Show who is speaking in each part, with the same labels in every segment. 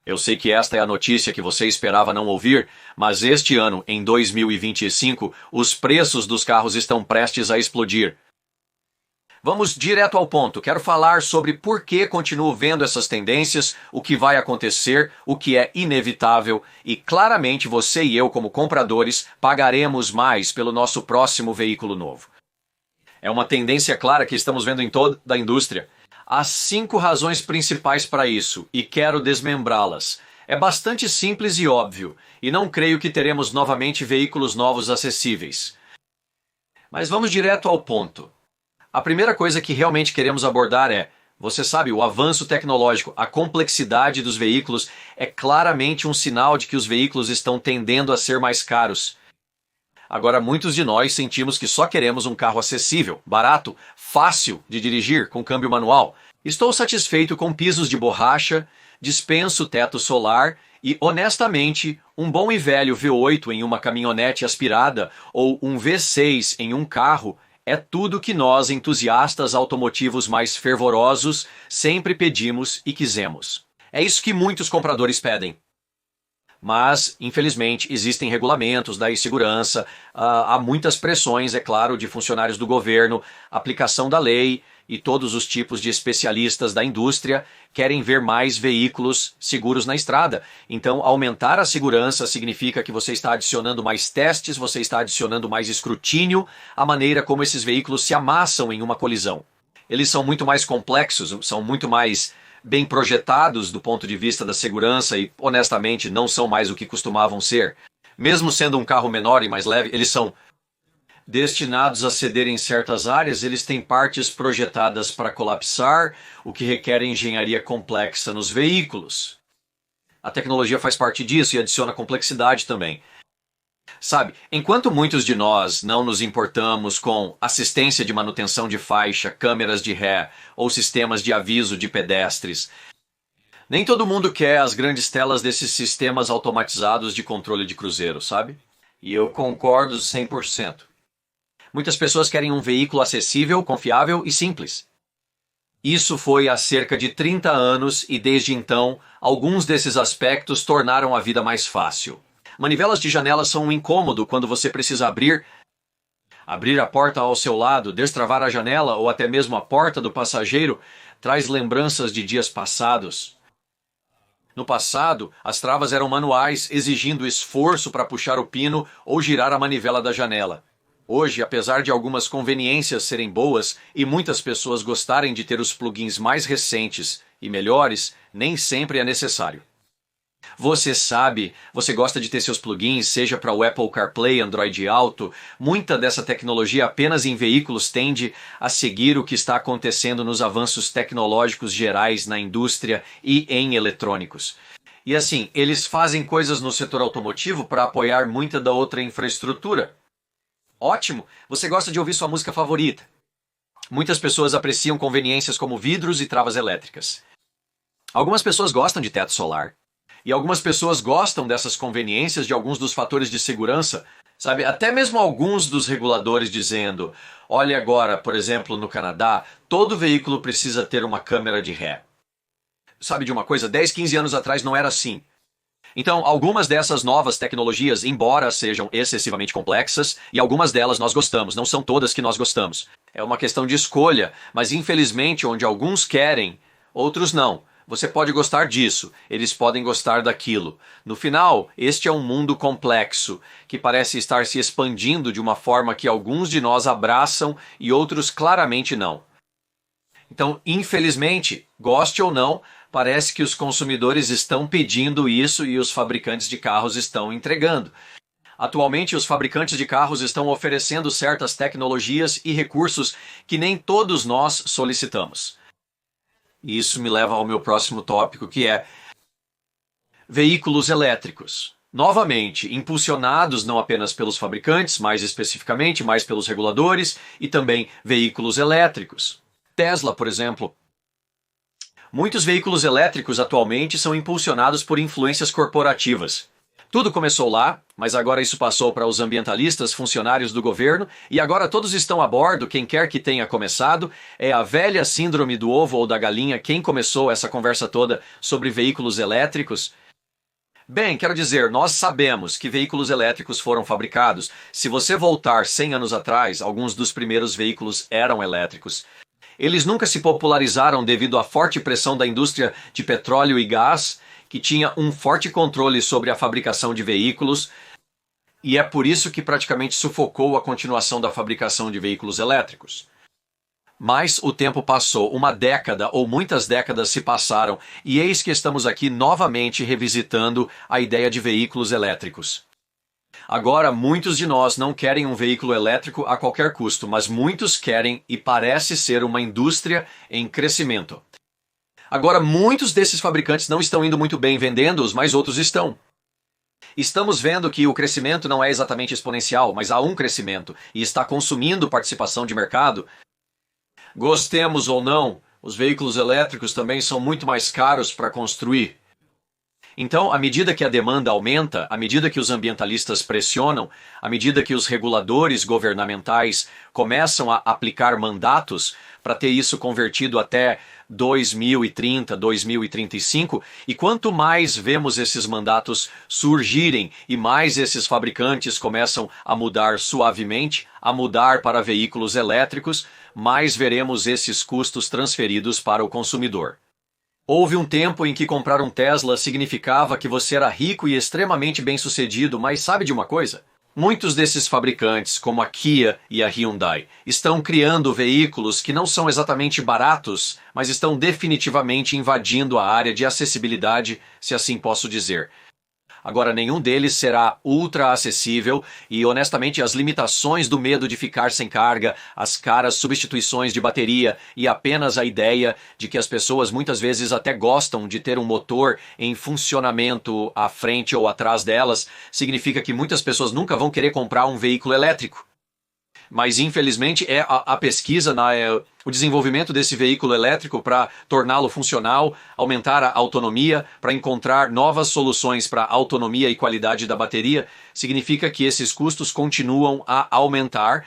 Speaker 1: Eu sei que esta é a notícia que você esperava não ouvir, mas este ano, em 2025, os preços dos carros estão prestes a explodir. Vamos direto ao ponto. Quero falar sobre por que continuo vendo essas tendências, o que vai acontecer, o que é inevitável e claramente você e eu, como compradores, pagaremos mais pelo nosso próximo veículo novo. É uma tendência clara que estamos vendo em toda a indústria. Há 5 razões principais para isso e quero desmembrá-las. É bastante simples e óbvio, e não creio que teremos novamente veículos novos acessíveis. Mas vamos direto ao ponto. A primeira coisa que realmente queremos abordar é, você sabe, o avanço tecnológico, a complexidade dos veículos é claramente um sinal de que os veículos estão tendendo a ser mais caros. Agora, muitos de nós sentimos que só queremos um carro acessível, barato, fácil de dirigir, com câmbio manual. Estou satisfeito com pisos de borracha, dispenso teto solar e, honestamente, um bom e velho V8 em uma caminhonete aspirada ou um V6 em um carro é tudo que nós, entusiastas automotivos mais fervorosos, sempre pedimos e quisemos. É isso que muitos compradores pedem. Mas, infelizmente, existem regulamentos da segurança, há muitas pressões, é claro, de funcionários do governo, aplicação da lei e todos os tipos de especialistas da indústria querem ver mais veículos seguros na estrada. Então, aumentar a segurança significa que você está adicionando mais testes, você está adicionando mais escrutínio à maneira como esses veículos se amassam em uma colisão. Eles são muito mais complexos, são muito mais bem projetados do ponto de vista da segurança e, honestamente, não são mais o que costumavam ser. Mesmo sendo um carro menor e mais leve, eles são destinados a ceder em certas áreas, eles têm partes projetadas para colapsar, o que requer engenharia complexa nos veículos. A tecnologia faz parte disso e adiciona complexidade também. Sabe, enquanto muitos de nós não nos importamos com assistência de manutenção de faixa, câmeras de ré ou sistemas de aviso de pedestres, nem todo mundo quer as grandes telas desses sistemas automatizados de controle de cruzeiro, sabe? E eu concordo 100%. Muitas pessoas querem um veículo acessível, confiável e simples. Isso foi há cerca de 30 anos e desde então, alguns desses aspectos tornaram a vida mais fácil. Manivelas de janela são um incômodo quando você precisa abrir a porta ao seu lado, destravar a janela ou até mesmo a porta do passageiro traz lembranças de dias passados. No passado, as travas eram manuais, exigindo esforço para puxar o pino ou girar a manivela da janela. Hoje, apesar de algumas conveniências serem boas e muitas pessoas gostarem de ter os plugins mais recentes e melhores, nem sempre é necessário. Você sabe, você gosta de ter seus plugins, seja para o Apple CarPlay, Android Auto, muita dessa tecnologia apenas em veículos tende a seguir o que está acontecendo nos avanços tecnológicos gerais na indústria e em eletrônicos. E assim, eles fazem coisas no setor automotivo para apoiar muita da outra infraestrutura. Ótimo! Você gosta de ouvir sua música favorita. Muitas pessoas apreciam conveniências como vidros e travas elétricas. Algumas pessoas gostam de teto solar. E algumas pessoas gostam dessas conveniências de alguns dos fatores de segurança, sabe? Até mesmo alguns dos reguladores dizendo, olha agora, por exemplo, no Canadá, todo veículo precisa ter uma câmera de ré. Sabe de uma coisa? 10, 15 anos atrás não era assim. Então, algumas dessas novas tecnologias, embora sejam excessivamente complexas, e algumas delas nós gostamos, não são todas que nós gostamos. É uma questão de escolha, mas infelizmente onde alguns querem, outros não. Você pode gostar disso, eles podem gostar daquilo. No final, este é um mundo complexo, que parece estar se expandindo de uma forma que alguns de nós abraçam e outros claramente não. Então, infelizmente, goste ou não, parece que os consumidores estão pedindo isso e os fabricantes de carros estão entregando. Atualmente, os fabricantes de carros estão oferecendo certas tecnologias e recursos que nem todos nós solicitamos. E isso me leva ao meu próximo tópico, que é veículos elétricos. Novamente, impulsionados não apenas pelos fabricantes, mais especificamente, mais pelos reguladores, e também veículos elétricos. Tesla, por exemplo. Muitos veículos elétricos atualmente são impulsionados por influências corporativas. Tudo começou lá, mas agora isso passou para os ambientalistas, funcionários do governo, e agora todos estão a bordo, quem quer que tenha começado. É a velha síndrome do ovo ou da galinha quem começou essa conversa toda sobre veículos elétricos. Bem, quero dizer, nós sabemos que veículos elétricos foram fabricados. Se você voltar 100 anos atrás, alguns dos primeiros veículos eram elétricos. Eles nunca se popularizaram devido à forte pressão da indústria de petróleo e gás, que tinha um forte controle sobre a fabricação de veículos, e é por isso que praticamente sufocou a continuação da fabricação de veículos elétricos. Mas o tempo passou, uma década ou muitas décadas se passaram, e eis que estamos aqui novamente revisitando a ideia de veículos elétricos. Agora, muitos de nós não querem um veículo elétrico a qualquer custo, mas muitos querem e parece ser uma indústria em crescimento. Agora, muitos desses fabricantes não estão indo muito bem vendendo-os, mas outros estão. Estamos vendo que o crescimento não é exatamente exponencial, mas há um crescimento e está consumindo participação de mercado. Gostemos ou não, os veículos elétricos também são muito mais caros para construir. Então, à medida que a demanda aumenta, à medida que os ambientalistas pressionam, à medida que os reguladores governamentais começam a aplicar mandatos para ter isso convertido até 2030, 2035, e quanto mais vemos esses mandatos surgirem e mais esses fabricantes começam a mudar suavemente, a mudar para veículos elétricos, mais veremos esses custos transferidos para o consumidor. Houve um tempo em que comprar um Tesla significava que você era rico e extremamente bem-sucedido, mas sabe de uma coisa? Muitos desses fabricantes, como a Kia e a Hyundai, estão criando veículos que não são exatamente baratos, mas estão definitivamente invadindo a área de acessibilidade, se assim posso dizer. Agora, nenhum deles será ultra acessível e, honestamente, as limitações do medo de ficar sem carga, as caras substituições de bateria e apenas a ideia de que as pessoas muitas vezes até gostam de ter um motor em funcionamento à frente ou atrás delas, significa que muitas pessoas nunca vão querer comprar um veículo elétrico. Mas, infelizmente, é a pesquisa, o desenvolvimento desse veículo elétrico para torná-lo funcional, aumentar a autonomia, para encontrar novas soluções para a autonomia e qualidade da bateria, significa que esses custos continuam a aumentar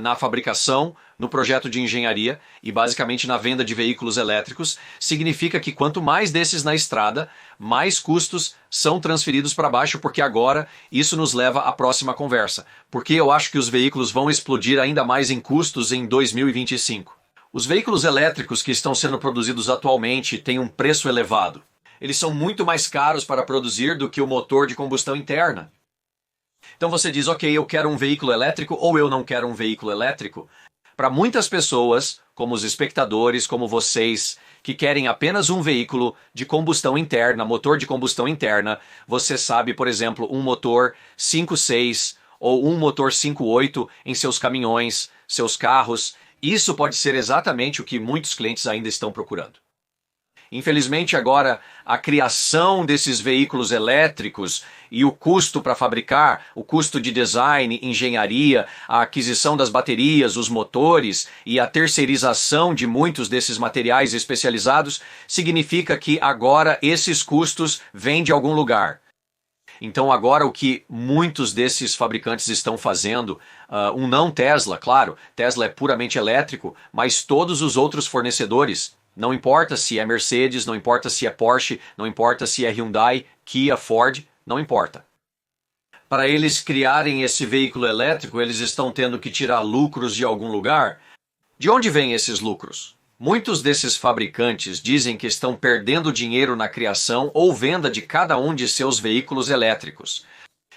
Speaker 1: na fabricação, no projeto de engenharia e basicamente na venda de veículos elétricos. Significa que quanto mais desses na estrada, mais custos são transferidos para baixo, porque agora isso nos leva à próxima conversa. Porque eu acho que os veículos vão explodir ainda mais em custos em 2025. Os veículos elétricos que estão sendo produzidos atualmente têm um preço elevado. Eles são muito mais caros para produzir do que o motor de combustão interna. Então você diz, ok, eu quero um veículo elétrico ou eu não quero um veículo elétrico. Para muitas pessoas, como os espectadores, como vocês, que querem apenas um veículo de combustão interna, motor de combustão interna, você sabe, por exemplo, um motor 5.6 ou um motor 5.8 em seus caminhões, seus carros. Isso pode ser exatamente o que muitos clientes ainda estão procurando. Infelizmente, agora, a criação desses veículos elétricos e o custo para fabricar, o custo de design, engenharia, a aquisição das baterias, os motores e a terceirização de muitos desses materiais especializados, significa que agora esses custos vêm de algum lugar. Então agora o que muitos desses fabricantes estão fazendo, um não Tesla, claro, Tesla é puramente elétrico, mas todos os outros fornecedores, não importa se é Mercedes, não importa se é Porsche, não importa se é Hyundai, Kia, Ford, não importa. Para eles criarem esse veículo elétrico, eles estão tendo que tirar lucros de algum lugar. De onde vêm esses lucros? Muitos desses fabricantes dizem que estão perdendo dinheiro na criação ou venda de cada um de seus veículos elétricos.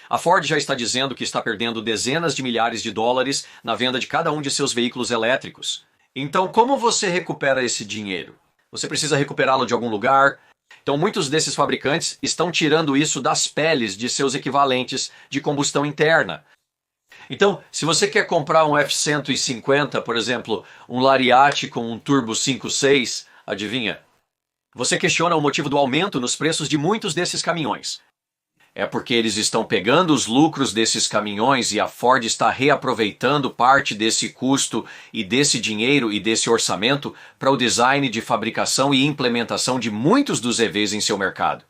Speaker 1: A Ford já está dizendo que está perdendo dezenas de milhares de dólares na venda de cada um de seus veículos elétricos. Então, como você recupera esse dinheiro? Você precisa recuperá-lo de algum lugar? Então, muitos desses fabricantes estão tirando isso das peles de seus equivalentes de combustão interna. Então, se você quer comprar um F-150, por exemplo, um Lariat com um turbo 5.6, adivinha? Você questiona o motivo do aumento nos preços de muitos desses caminhões. É porque eles estão pegando os lucros desses caminhões e a Ford está reaproveitando parte desse custo e desse dinheiro e desse orçamento para o design de fabricação e implementação de muitos dos EVs em seu mercado.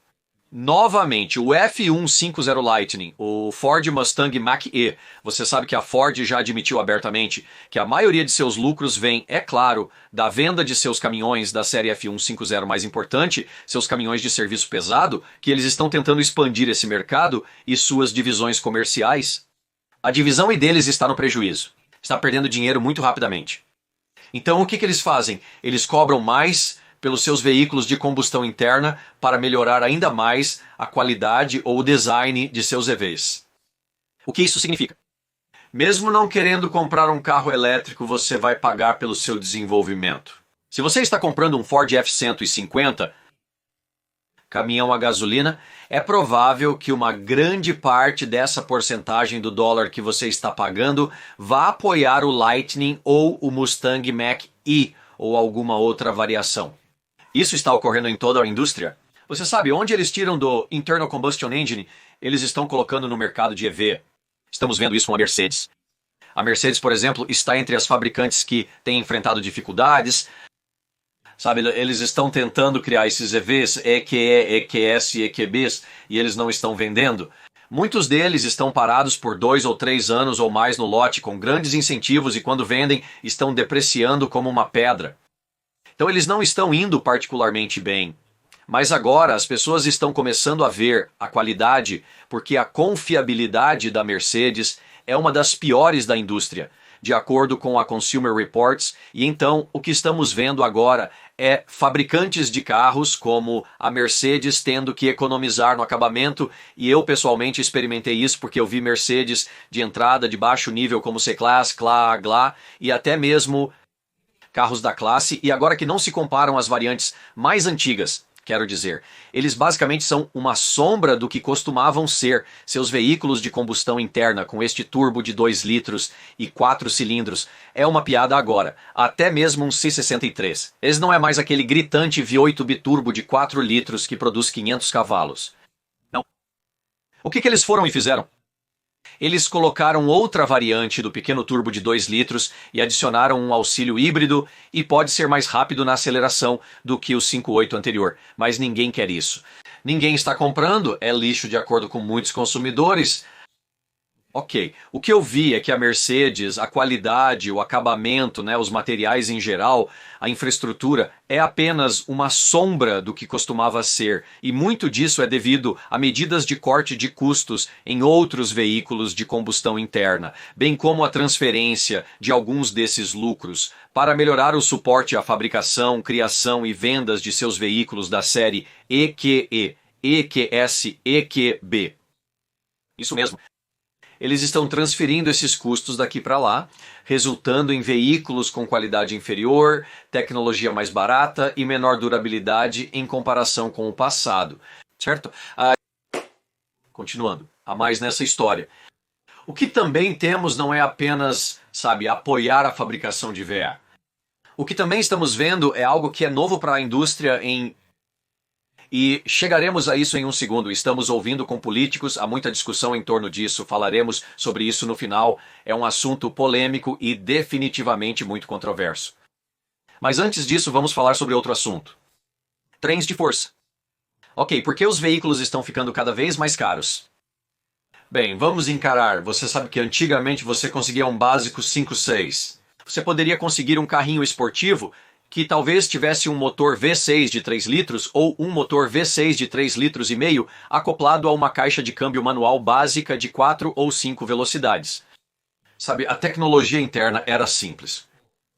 Speaker 1: Novamente, o F150 Lightning, o Ford Mustang Mach-E. Você sabe que a Ford já admitiu abertamente que a maioria de seus lucros vem, é claro, da venda de seus caminhões da série F150 mais importante, seus caminhões de serviço pesado, que eles estão tentando expandir esse mercado e suas divisões comerciais. A divisão I deles está no prejuízo. Está perdendo dinheiro muito rapidamente. Então o que eles fazem? Eles cobram mais pelos seus veículos de combustão interna para melhorar ainda mais a qualidade ou o design de seus EVs. O que isso significa? Mesmo não querendo comprar um carro elétrico, você vai pagar pelo seu desenvolvimento. Se você está comprando um Ford F-150, caminhão a gasolina, é provável que uma grande parte dessa porcentagem do dólar que você está pagando vá apoiar o Lightning ou o Mustang Mach-E ou alguma outra variação. Isso está ocorrendo em toda a indústria. Você sabe, onde eles tiram do Internal Combustion Engine, eles estão colocando no mercado de EV. Estamos vendo isso com a Mercedes. A Mercedes, por exemplo, está entre as fabricantes que têm enfrentado dificuldades. Sabe, eles estão tentando criar esses EVs, EQE, EQS e EQBs, e eles não estão vendendo. Muitos deles estão parados por 2 ou 3 anos ou mais no lote, com grandes incentivos, e quando vendem, estão depreciando como uma pedra. Então eles não estão indo particularmente bem. Mas agora as pessoas estão começando a ver a qualidade, porque a confiabilidade da Mercedes é uma das piores da indústria, de acordo com a Consumer Reports, e então o que estamos vendo agora é fabricantes de carros como a Mercedes tendo que economizar no acabamento, e eu pessoalmente experimentei isso porque eu vi Mercedes de entrada de baixo nível como C-Class, CLA, GLA e até mesmo carros da classe, e agora que não se comparam às variantes mais antigas, quero dizer, eles basicamente são uma sombra do que costumavam ser seus veículos de combustão interna com este turbo de 2 litros e 4 cilindros. É uma piada agora, até mesmo um C63. Eles não é mais aquele gritante V8 biturbo de 4 litros que produz 500 cavalos. Não. O que eles foram e fizeram? Eles colocaram outra variante do pequeno turbo de 2 litros e adicionaram um auxílio híbrido e pode ser mais rápido na aceleração do que o 5.8 anterior, mas ninguém quer isso. Ninguém está comprando, é lixo de acordo com muitos consumidores. Ok, o que eu vi é que a Mercedes, a qualidade, o acabamento, os materiais em geral, a infraestrutura, é apenas uma sombra do que costumava ser, e muito disso é devido a medidas de corte de custos em outros veículos de combustão interna, bem como a transferência de alguns desses lucros para melhorar o suporte à fabricação, criação e vendas de seus veículos da série EQE, EQS, EQB. Isso mesmo. Eles estão transferindo esses custos daqui para lá, resultando em veículos com qualidade inferior, tecnologia mais barata e menor durabilidade em comparação com o passado, certo? Continuando, há mais nessa história. O que também temos não é apenas, apoiar a fabricação de VA. O que também estamos vendo é algo que é novo para a indústria E chegaremos a isso em um segundo. Estamos ouvindo com políticos, há muita discussão em torno disso, falaremos sobre isso no final. É um assunto polêmico e definitivamente muito controverso. Mas antes disso, vamos falar sobre outro assunto. Trens de força. Ok, por que os veículos estão ficando cada vez mais caros? Bem, vamos encarar. Você sabe que antigamente você conseguia um básico 5.6. Você poderia conseguir um carrinho esportivo que talvez tivesse um motor V6 de 3 litros ou um motor V6 de 3 litros e meio acoplado a uma caixa de câmbio manual básica de 4 ou 5 velocidades. A tecnologia interna era simples.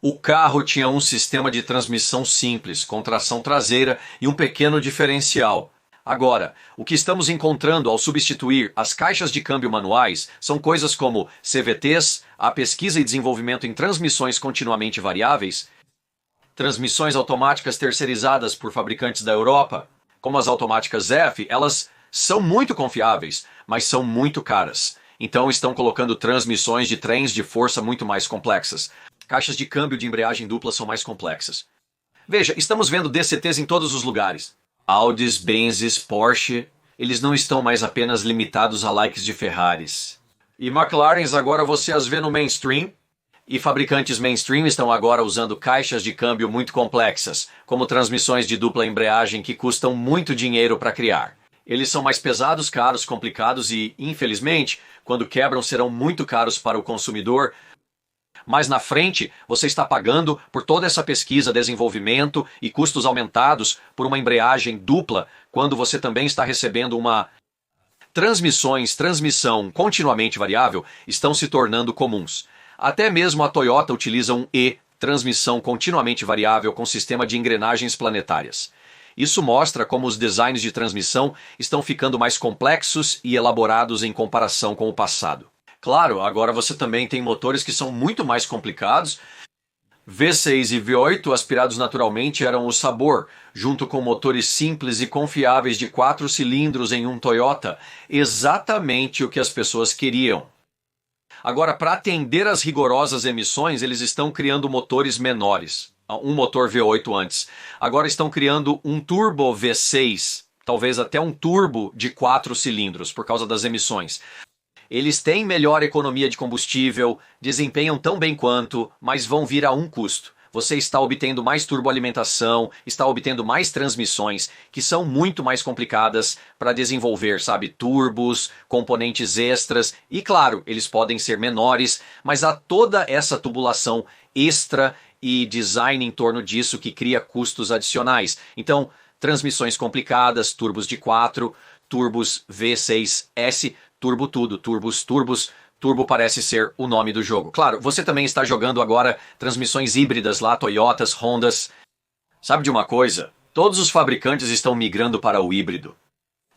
Speaker 1: O carro tinha um sistema de transmissão simples, com tração traseira e um pequeno diferencial. Agora, o que estamos encontrando ao substituir as caixas de câmbio manuais são coisas como CVTs, a pesquisa e desenvolvimento em transmissões continuamente variáveis, transmissões automáticas terceirizadas por fabricantes da Europa, como as automáticas F, elas são muito confiáveis, mas são muito caras. Então estão colocando transmissões de trens de força muito mais complexas. Caixas de câmbio de embreagem dupla são mais complexas. Veja, estamos vendo DCTs em todos os lugares. Audis, Benzes, Porsche, eles não estão mais apenas limitados a likes de Ferraris. E McLarens agora você as vê no mainstream, e fabricantes mainstream estão agora usando caixas de câmbio muito complexas, como transmissões de dupla embreagem que custam muito dinheiro para criar. Eles são mais pesados, caros, complicados e, infelizmente, quando quebram serão muito caros para o consumidor. Mas na frente, você está pagando por toda essa pesquisa, desenvolvimento e custos aumentados por uma embreagem dupla, quando você também está recebendo uma transmissão continuamente variável estão se tornando comuns. Até mesmo a Toyota utiliza um E, transmissão continuamente variável com sistema de engrenagens planetárias. Isso mostra como os designs de transmissão estão ficando mais complexos e elaborados em comparação com o passado. Claro, agora você também tem motores que são muito mais complicados. V6 e V8 aspirados naturalmente eram o sabor, junto com motores simples e confiáveis de 4 cilindros em um Toyota, exatamente o que as pessoas queriam. Agora, para atender às rigorosas emissões, eles estão criando motores menores. Um motor V8 antes. Agora estão criando um turbo V6, talvez até um turbo de 4 cilindros, por causa das emissões. Eles têm melhor economia de combustível, desempenham tão bem quanto, mas vão vir a um custo. Você está obtendo mais turboalimentação, está obtendo mais transmissões, que são muito mais complicadas para desenvolver, sabe? Turbos, componentes extras, e claro, eles podem ser menores, mas há toda essa tubulação extra e design em torno disso que cria custos adicionais. Então, transmissões complicadas, turbos de 4, turbos V6S, turbo tudo, turbos, turbo parece ser o nome do jogo. Claro, você também está jogando agora transmissões híbridas lá, Toyotas, Hondas. Sabe de uma coisa? Todos os fabricantes estão migrando para o híbrido.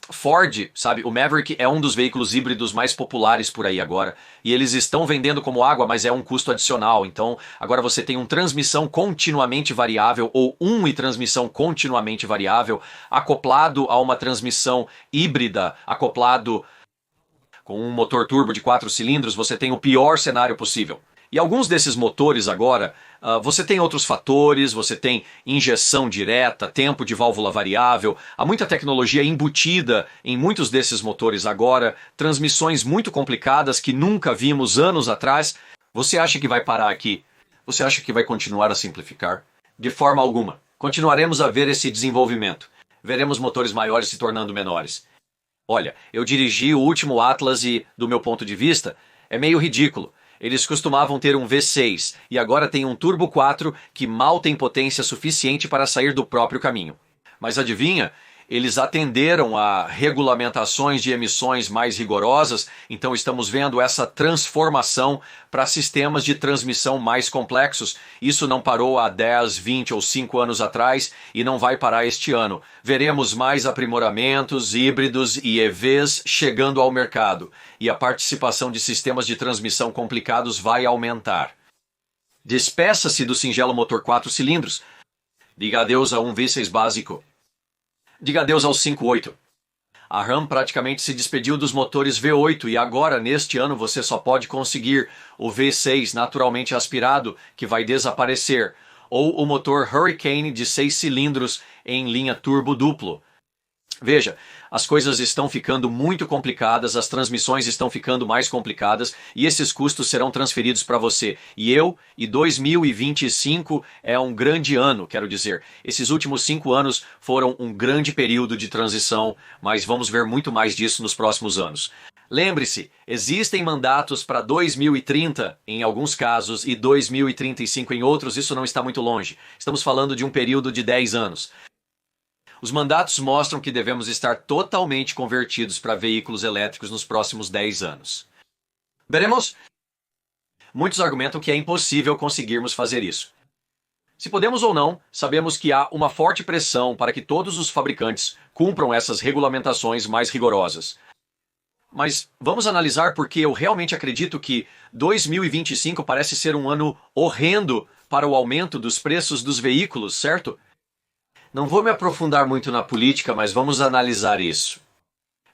Speaker 1: Ford, sabe, o Maverick é um dos veículos híbridos mais populares por aí agora. E eles estão vendendo como água, mas é um custo adicional. Então, agora você tem transmissão continuamente variável ou e transmissão continuamente variável acoplado a uma transmissão híbrida, acoplado com um motor turbo de 4 cilindros, você tem o pior cenário possível. E alguns desses motores agora, você tem outros fatores, você tem injeção direta, tempo de válvula variável, há muita tecnologia embutida em muitos desses motores agora, transmissões muito complicadas que nunca vimos anos atrás. Você acha que vai parar aqui? Você acha que vai continuar a simplificar? De forma alguma. Continuaremos a ver esse desenvolvimento. Veremos motores maiores se tornando menores. Olha, eu dirigi o último Atlas e, do meu ponto de vista, é meio ridículo. Eles costumavam ter um V6 e agora tem um Turbo 4 que mal tem potência suficiente para sair do próprio caminho. Mas adivinha? Eles atenderam a regulamentações de emissões mais rigorosas, então estamos vendo essa transformação para sistemas de transmissão mais complexos. Isso não parou há 10, 20 ou 5 anos atrás e não vai parar este ano. Veremos mais aprimoramentos, híbridos e EVs chegando ao mercado, e a participação de sistemas de transmissão complicados vai aumentar. Despeça-se do singelo motor 4 cilindros. Diga adeus a um V6 básico. Diga adeus ao 5.8. A Ram praticamente se despediu dos motores V8 e agora, neste ano, você só pode conseguir o V6 naturalmente aspirado, que vai desaparecer, ou o motor Hurricane de 6 cilindros em linha turbo duplo. Veja, as coisas estão ficando muito complicadas, as transmissões estão ficando mais complicadas e esses custos serão transferidos para você. E 2025 é um grande ano, quero dizer. Esses últimos 5 anos foram um grande período de transição, mas vamos ver muito mais disso nos próximos anos. Lembre-se, existem mandatos para 2030 em alguns casos e 2035 em outros, isso não está muito longe. Estamos falando de um período de 10 anos. Os mandatos mostram que devemos estar totalmente convertidos para veículos elétricos nos próximos 10 anos. Veremos? Muitos argumentam que é impossível conseguirmos fazer isso. Se podemos ou não, sabemos que há uma forte pressão para que todos os fabricantes cumpram essas regulamentações mais rigorosas. Mas vamos analisar porque eu realmente acredito que 2025 parece ser um ano horrendo para o aumento dos preços dos veículos, certo? Não vou me aprofundar muito na política, mas vamos analisar isso.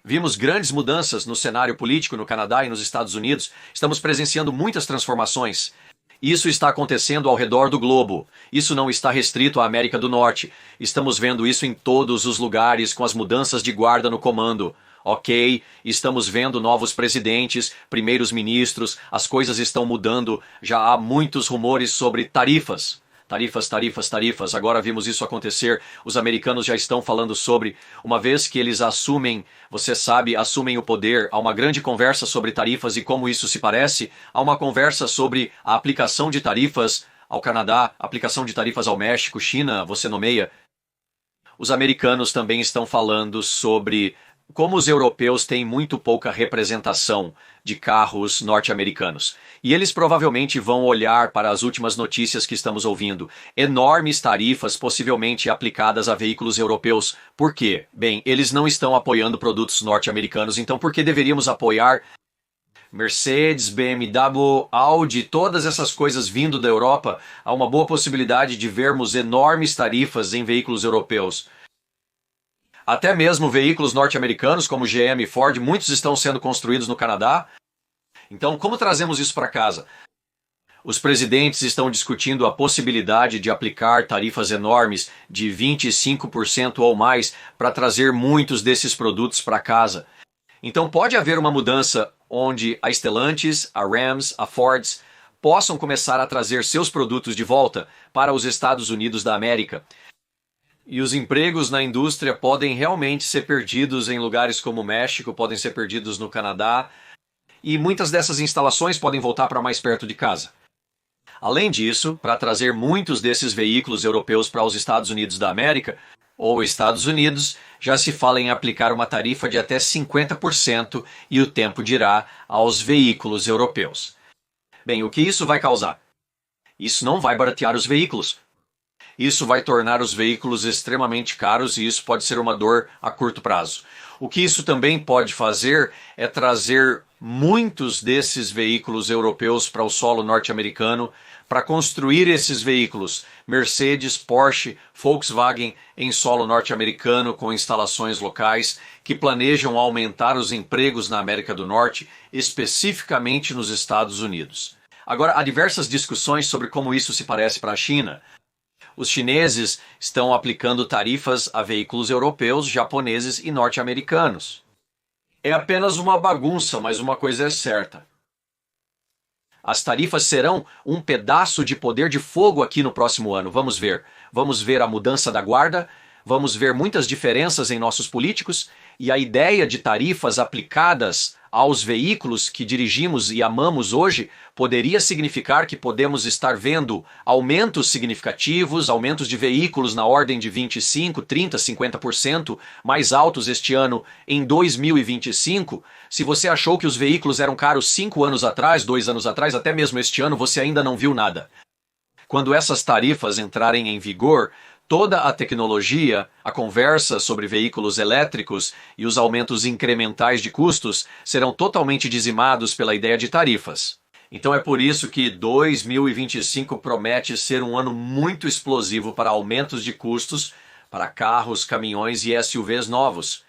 Speaker 1: Vimos grandes mudanças no cenário político no Canadá e nos Estados Unidos. Estamos presenciando muitas transformações. Isso está acontecendo ao redor do globo. Isso não está restrito à América do Norte. Estamos vendo isso em todos os lugares com as mudanças de guarda no comando. Ok, estamos vendo novos presidentes, primeiros ministros, as coisas estão mudando. Já há muitos rumores sobre tarifas. Tarifas, tarifas, tarifas. Agora vimos isso acontecer. Os americanos já estão falando sobre, uma vez que eles assumem, você sabe, assumem o poder. Há uma grande conversa sobre tarifas e como isso se parece. Há uma conversa sobre a aplicação de tarifas ao Canadá, aplicação de tarifas ao México, China, você nomeia. Os americanos também estão falando sobre como os europeus têm muito pouca representação de carros norte-americanos. E eles provavelmente vão olhar para as últimas notícias que estamos ouvindo. Enormes tarifas possivelmente aplicadas a veículos europeus. Por quê? Bem, eles não estão apoiando produtos norte-americanos, então por que deveríamos apoiar Mercedes, BMW, Audi, todas essas coisas vindo da Europa? Há uma boa possibilidade de vermos enormes tarifas em veículos europeus. Até mesmo veículos norte-americanos, como GM e Ford, muitos estão sendo construídos no Canadá. Então, como trazemos isso para casa? Os presidentes estão discutindo a possibilidade de aplicar tarifas enormes de 25% ou mais para trazer muitos desses produtos para casa. Então, pode haver uma mudança onde a Stellantis, a Rams, a Fords possam começar a trazer seus produtos de volta para os Estados Unidos da América. E os empregos na indústria podem realmente ser perdidos em lugares como o México, podem ser perdidos no Canadá, e muitas dessas instalações podem voltar para mais perto de casa. Além disso, para trazer muitos desses veículos europeus para os Estados Unidos da América, ou Estados Unidos, já se fala em aplicar uma tarifa de até 50% e o tempo dirá aos veículos europeus. Bem, o que isso vai causar? Isso não vai baratear os veículos. Isso vai tornar os veículos extremamente caros e isso pode ser uma dor a curto prazo. O que isso também pode fazer é trazer muitos desses veículos europeus para o solo norte-americano para construir esses veículos, Mercedes, Porsche, Volkswagen, em solo norte-americano com instalações locais que planejam aumentar os empregos na América do Norte, especificamente nos Estados Unidos. Agora, há diversas discussões sobre como isso se parece para a China. Os chineses estão aplicando tarifas a veículos europeus, japoneses e norte-americanos. É apenas uma bagunça, mas uma coisa é certa. As tarifas serão um pedaço de poder de fogo aqui no próximo ano. Vamos ver. Vamos ver a mudança da guarda, vamos ver muitas diferenças em nossos políticos e a ideia de tarifas aplicadas aos veículos que dirigimos e amamos hoje poderia significar que podemos estar vendo aumentos significativos, aumentos de veículos na ordem de 25, 30, 50% mais altos este ano em 2025. Se você achou que os veículos eram caros 5 anos atrás, 2 anos atrás, até mesmo este ano, você ainda não viu nada. Quando essas tarifas entrarem em vigor, toda a tecnologia, a conversa sobre veículos elétricos e os aumentos incrementais de custos serão totalmente dizimados pela ideia de tarifas. Então é por isso que 2025 promete ser um ano muito explosivo para aumentos de custos para carros, caminhões e SUVs novos.